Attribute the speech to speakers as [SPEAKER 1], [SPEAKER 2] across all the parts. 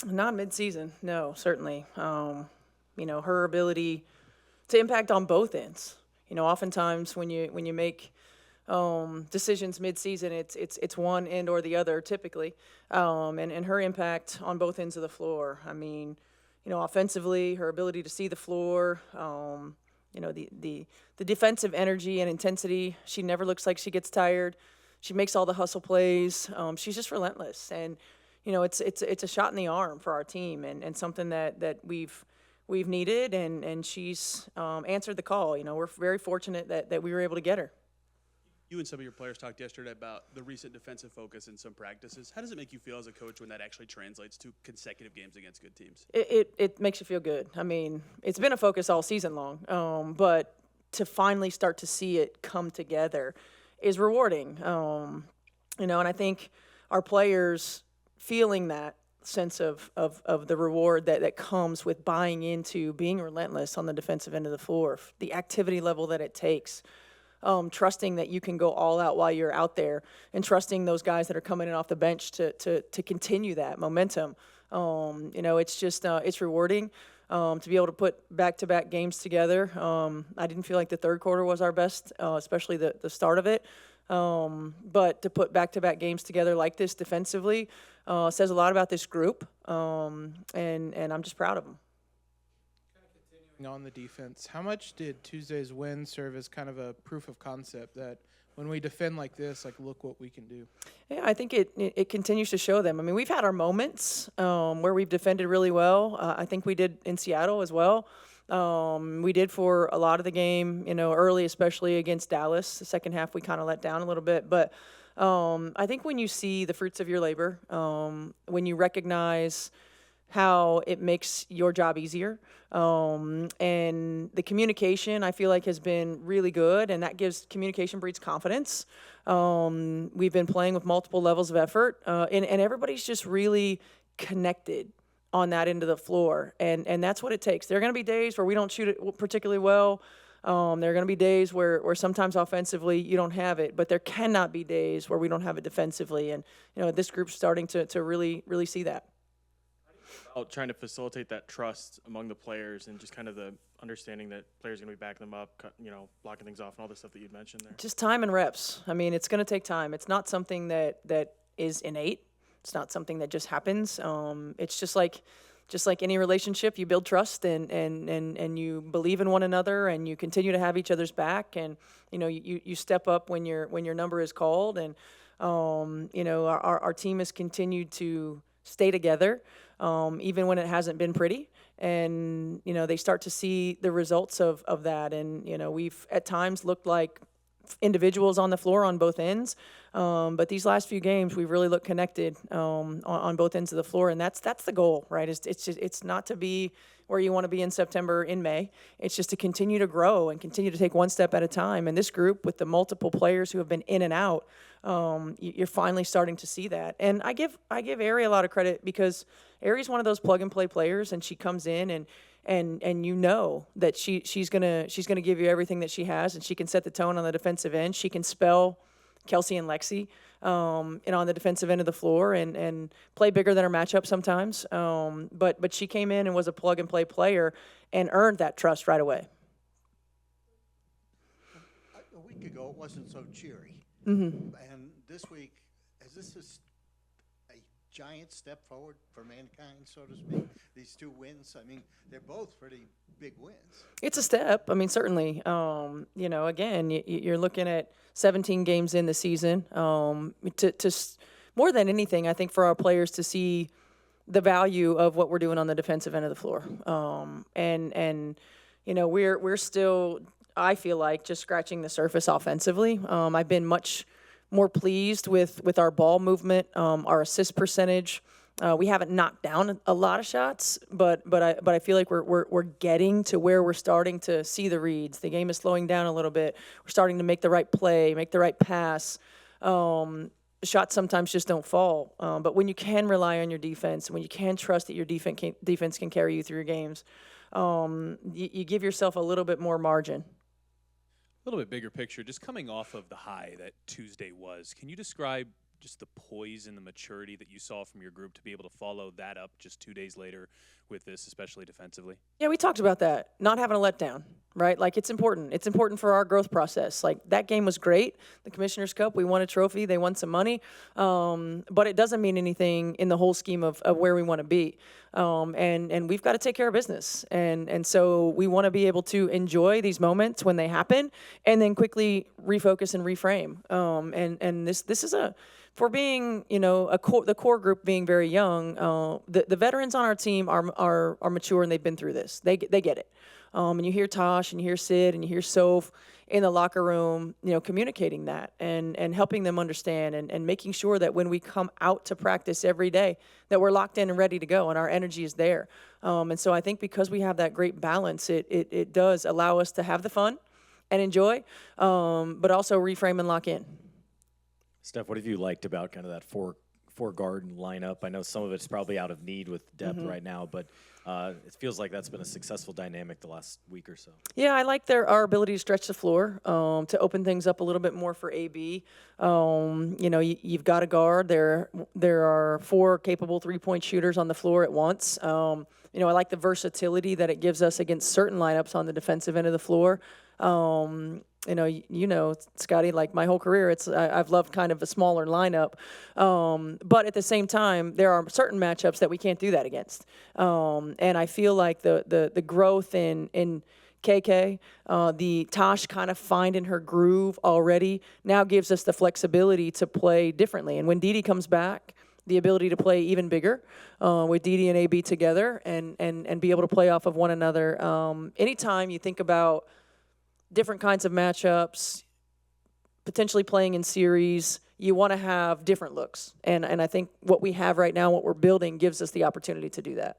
[SPEAKER 1] Not mid-season, no, certainly. Her ability to impact on both ends. Oftentimes when you make decisions mid-season, it's one end or the other typically, and her impact on both ends of the floor. I mean, offensively, her ability to see the floor, the defensive energy and intensity. She never looks like she gets tired. She makes all the hustle plays. She's just relentless, and it's a shot in the arm for our team, and something that we've needed, and she's answered the call. We're very fortunate that we were able to get her.
[SPEAKER 2] You and some of your players talked yesterday about the recent defensive focus in some practices. How does it make you feel as a coach when that actually translates to consecutive games against good teams?
[SPEAKER 1] It makes you feel good. I mean, it's been a focus all season long, but to finally start to see it come together is rewarding. And I think our players feeling that sense of the reward that comes with buying into being relentless on the defensive end of the floor, the activity level that it takes. Trusting that you can go all out while you're out there, and trusting those guys that are coming in off the bench to continue that momentum. It's just it's rewarding to be able to put back-to-back games together. I didn't feel like the third quarter was our best, especially the start of it. But to put back-to-back games together like this defensively says a lot about this group, and I'm just proud of them.
[SPEAKER 3] On the defense, how much did Tuesday's win serve as kind of a proof of concept that when we defend like this, like, look what we can do?
[SPEAKER 1] Yeah, I think it continues to show them. I mean, we've had our moments where we've defended really well. I think we did in Seattle as well. We did for a lot of the game, early, especially against Dallas. The second half, we kind of let down a little bit. But I think when you see the fruits of your labor, when you recognize how it makes your job easier. And the communication, I feel like, has been really good, and that communication breeds confidence. We've been playing with multiple levels of effort, and everybody's just really connected on that end of the floor, and that's what it takes. There are going to be days where we don't shoot it particularly well. There are going to be days where sometimes offensively you don't have it, but there cannot be days where we don't have it defensively, and this group's starting to really see that.
[SPEAKER 4] About trying to facilitate that trust among the players and just kind of the understanding that players are going to be backing them up, blocking things off and all the stuff that you mentioned there?
[SPEAKER 1] Just time and reps. I mean, it's going to take time. It's not something that is innate. It's not something that just happens. It's just like any relationship, you build trust and you believe in one another, and you continue to have each other's back, and you step up when your number is called, and our team has continued to stay together. Even when it hasn't been pretty, and they start to see the results of that, and we've at times looked like individuals on the floor on both ends, but these last few games we've really looked connected on both ends of the floor, and that's the goal, right? It's not to be where you want to be in September, in May. It's just to continue to grow and continue to take one step at a time. And this group, with the multiple players who have been in and out, you're finally starting to see that. And I give Ari a lot of credit, because Ari's one of those plug and play players, and she comes in and that she's gonna give you everything that she has, and she can set the tone on the defensive end. She can spell Kelsey and Lexi and on the defensive end of the floor, and play bigger than her matchup sometimes. But she came in and was a plug and play player and earned that trust right away.
[SPEAKER 5] A week ago, it wasn't so cheery.
[SPEAKER 1] Mm-hmm.
[SPEAKER 5] And this week, is this a giant step forward for mankind, so to speak? These two wins, I mean, they're both pretty big wins.
[SPEAKER 1] It's a step. I mean, certainly. Again, you're looking at 17 games in the season. To more than anything, I think for our players to see the value of what we're doing on the defensive end of the floor. We're still, I feel like, just scratching the surface offensively. I've been much more pleased with our ball movement, our assist percentage. We haven't knocked down a lot of shots, but I feel like we're getting to where we're starting to see the reads. The game is slowing down a little bit. We're starting to make the right play, make the right pass. Shots sometimes just don't fall. But when you can rely on your defense, when you can trust that your defense can carry you through your games, you give yourself a little bit more margin.
[SPEAKER 6] A little bit bigger picture, just coming off of the high that Tuesday was, can you describe just the poise and the maturity that you saw from your group to be able to follow that up just 2 days later with this, especially defensively?
[SPEAKER 1] Yeah, we talked about that. Not having a letdown, right? Like, it's important. It's important for our growth process. Like, that game was great. The Commissioner's Cup, we won a trophy. They won some money. But it doesn't mean anything in the whole scheme of where we want to be. And we've got to take care of business. And so we want to be able to enjoy these moments when they happen and then quickly refocus and reframe. And this is for being, the core group being very young, the veterans on our team are mature and they've been through this. They get it. And you hear Tosh and you hear Sid and you hear Soph in the locker room, communicating that and helping them understand and making sure that when we come out to practice every day, that we're locked in and ready to go and our energy is there. And so I think because we have that great balance, it does allow us to have the fun and enjoy, but also reframe and lock in.
[SPEAKER 7] Steph, what have you liked about kind of that four guard lineup? I know some of it's probably out of need with depth right now, but it feels like that's been a successful dynamic the last week or so.
[SPEAKER 1] Yeah, I like our ability to stretch the floor, to open things up a little bit more for AB. You've got a guard. There are 4 capable three-point shooters on the floor at once. I like the versatility that it gives us against certain lineups on the defensive end of the floor. Scotty, like my whole career, I've loved kind of a smaller lineup. But at the same time, there are certain matchups that we can't do that against. And I feel like the growth in KK, the Tosh kind of finding her groove already now gives us the flexibility to play differently. And when Didi comes back, the ability to play even bigger with Didi and AB together and be able to play off of one another. Anytime you think about different kinds of matchups, potentially playing in series, you want to have different looks. And I think what we have right now, what we're building, gives us the opportunity to do that.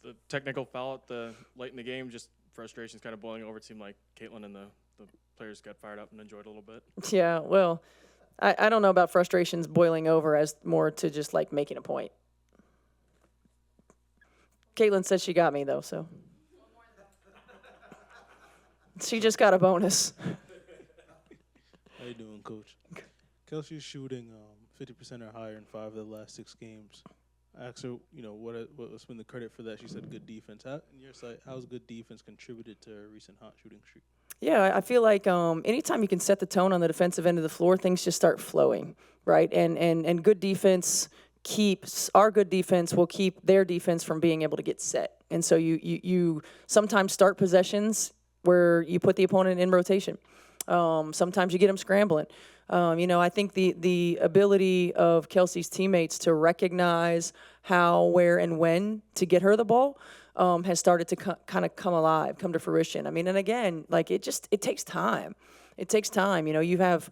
[SPEAKER 4] The technical foul at the late in the game, just frustrations kind of boiling over. It seemed like Caitlin and the players got fired up and enjoyed it a little bit.
[SPEAKER 1] Yeah, well, I don't know about frustrations boiling over as more to just like making a point. Caitlin said she got me, though, so. She just got a bonus.
[SPEAKER 8] How you doing, Coach? Kelsey's shooting 50% or higher in 5 of the last 6 games. I asked her, what's been the credit for that? She said good defense. How, in your sight, how's good defense contributed to a recent hot shooting streak?
[SPEAKER 1] Yeah, I feel like anytime you can set the tone on the defensive end of the floor, things just start flowing, right? And good defense our good defense will keep their defense from being able to get set. And so you sometimes start possessions where you put the opponent in rotation. Sometimes you get them scrambling. I think the ability of Kelsey's teammates to recognize how, where, and when to get her the ball has started to kind of come alive, come to fruition. I mean, and again, like it takes time. It takes time. You have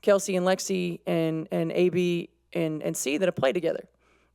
[SPEAKER 1] Kelsey and Lexi and AB and C that have played together,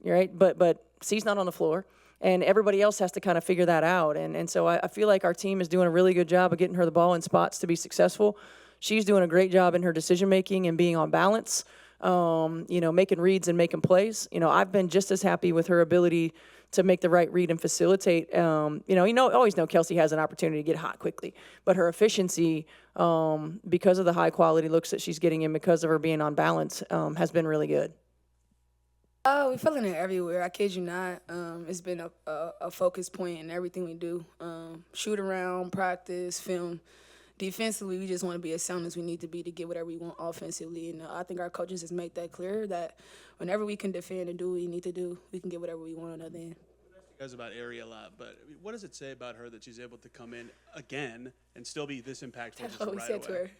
[SPEAKER 1] right? But C's not on the floor. And everybody else has to kind of figure that out. And so I feel like our team is doing a really good job of getting her the ball in spots to be successful. She's doing a great job in her decision-making and being on balance, making reads and making plays. I've been just as happy with her ability to make the right read and facilitate. Always know Kelsey has an opportunity to get hot quickly. But her efficiency, because of the high-quality looks that she's getting in, because of her being on balance, has been really good.
[SPEAKER 9] We're feeling it everywhere. I kid you not. It's been a focus point in everything we do. Shoot around, practice, film. Defensively, we just want to be as sound as we need to be to get whatever we want offensively. And I think our coaches has made that clear that whenever we can defend and do what we need to do, we can get whatever we want on the other end.
[SPEAKER 2] You guys about Ari a lot, but what does it say about her that she's able to come in again and still be this impactful?
[SPEAKER 9] That's what we said to her.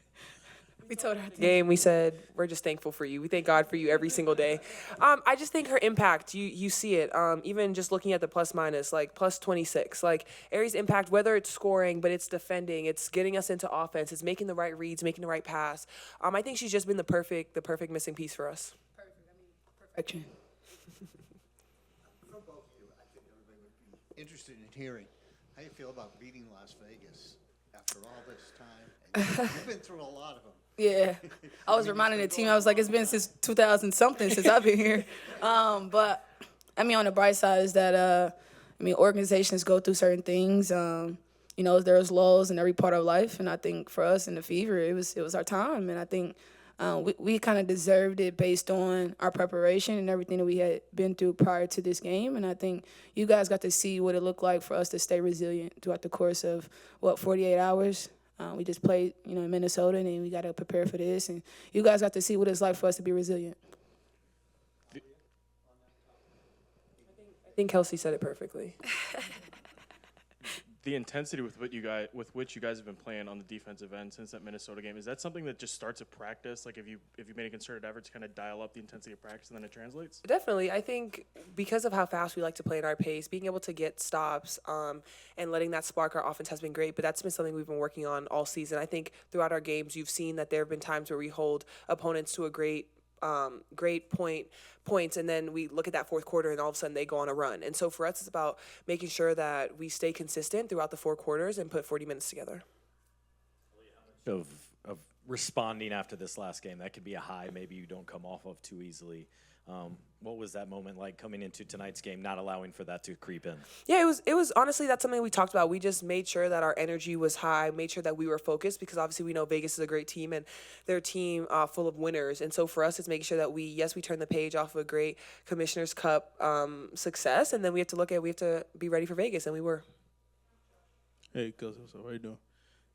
[SPEAKER 9] We told her at the
[SPEAKER 10] game, we said, we're just thankful for you. We thank God for you every single day. I just think her impact, you see it. Even just looking at the plus minus, like plus 26. Like Ari's impact, whether it's scoring, but it's defending, it's getting us into offense, it's making the right reads, making the right pass. I think she's just been the perfect missing piece for us.
[SPEAKER 9] Perfection.
[SPEAKER 5] For both of you, I think everybody would be interested in hearing how you feel about beating Las Vegas after all this time. And you've been through a lot of them.
[SPEAKER 9] Yeah, I was reminding the team, I was like, it's been since 2000-something since I've been here. But, on the bright side is that, organizations go through certain things. There's lulls in every part of life. And I think for us in the Fever, it was our time. And I think we kind of deserved it based on our preparation and everything that we had been through prior to this game. And I think you guys got to see what it looked like for us to stay resilient throughout the course of, 48 hours. We just played, in Minnesota, and then we got to prepare for this. And you guys got to see what it's like for us to be resilient.
[SPEAKER 10] I think Kelsey said it perfectly.
[SPEAKER 4] The intensity with which you guys have been playing on the defensive end since that Minnesota game, is that something that just starts at practice? Like, if you made a concerted effort to kind of dial up the intensity of practice and then it translates?
[SPEAKER 10] Definitely. I think because of how fast we like to play at our pace, being able to get stops and letting that spark our offense has been great. But that's been something we've been working on all season. I think throughout our games, you've seen that there have been times where we hold opponents to a great points, and then we look at that fourth quarter and all of a sudden they go on a run. And so for us, it's about making sure that we stay consistent throughout the 4 quarters and put 40 minutes together.
[SPEAKER 7] Of responding after this last game, that could be a high maybe you don't come off of too easily. What was that moment like coming into tonight's game, not allowing for that to creep in?
[SPEAKER 10] Yeah, it was honestly, that's something we talked about. We just made sure that our energy was high, made sure that we were focused, because obviously we know Vegas is a great team and they're a team full of winners. And so for us, it's making sure that we turn the page off of a great Commissioner's Cup success, and then we have to be ready for Vegas, and we were.
[SPEAKER 8] Hey, Kelsey, what's up? How you doing?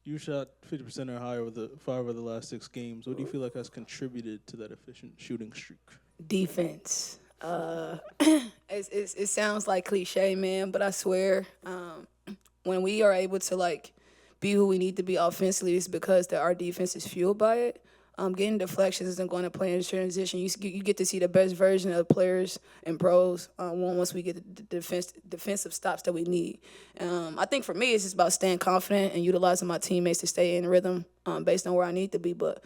[SPEAKER 8] You shot 50% or higher with 5 of the last 6 games. What do you feel like has contributed to that efficient shooting streak?
[SPEAKER 9] Defense. It sounds like cliche, man, but I swear, when we are able to be who we need to be offensively, it's because that our defense is fueled by it. Getting deflections isn't going to play in transition. You get to see the best version of players and pros once we get the defensive stops that we need. I think for me, it's just about staying confident and utilizing my teammates to stay in rhythm based on where I need to be. But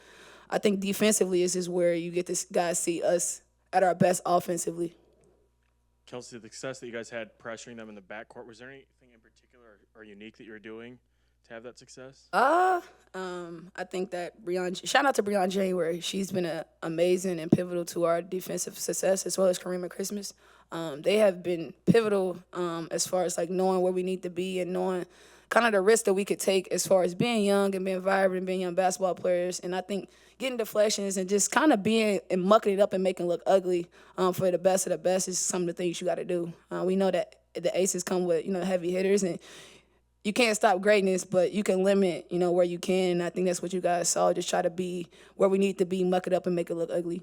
[SPEAKER 9] I think defensively is just where you get to guys see us at our best offensively.
[SPEAKER 4] Kelsey, the success that you guys had pressuring them in the backcourt, was there anything in particular or unique that you were doing to have that success?
[SPEAKER 9] I think that shout out to Breon January. She's been amazing and pivotal to our defensive success, as well as Karima Christmas. They have been pivotal as far as knowing where we need to be and knowing kind of the risk that we could take as far as being young and being vibrant and being young basketball players. And I think getting deflections and just kind of being and mucking it up and making it look ugly for the best of the best is some of the things you got to do. We know that the aces come with, heavy hitters, and you can't stop greatness, but you can limit, where you can. And I think that's what you guys saw. Just try to be where we need to be, muck it up and make it look ugly.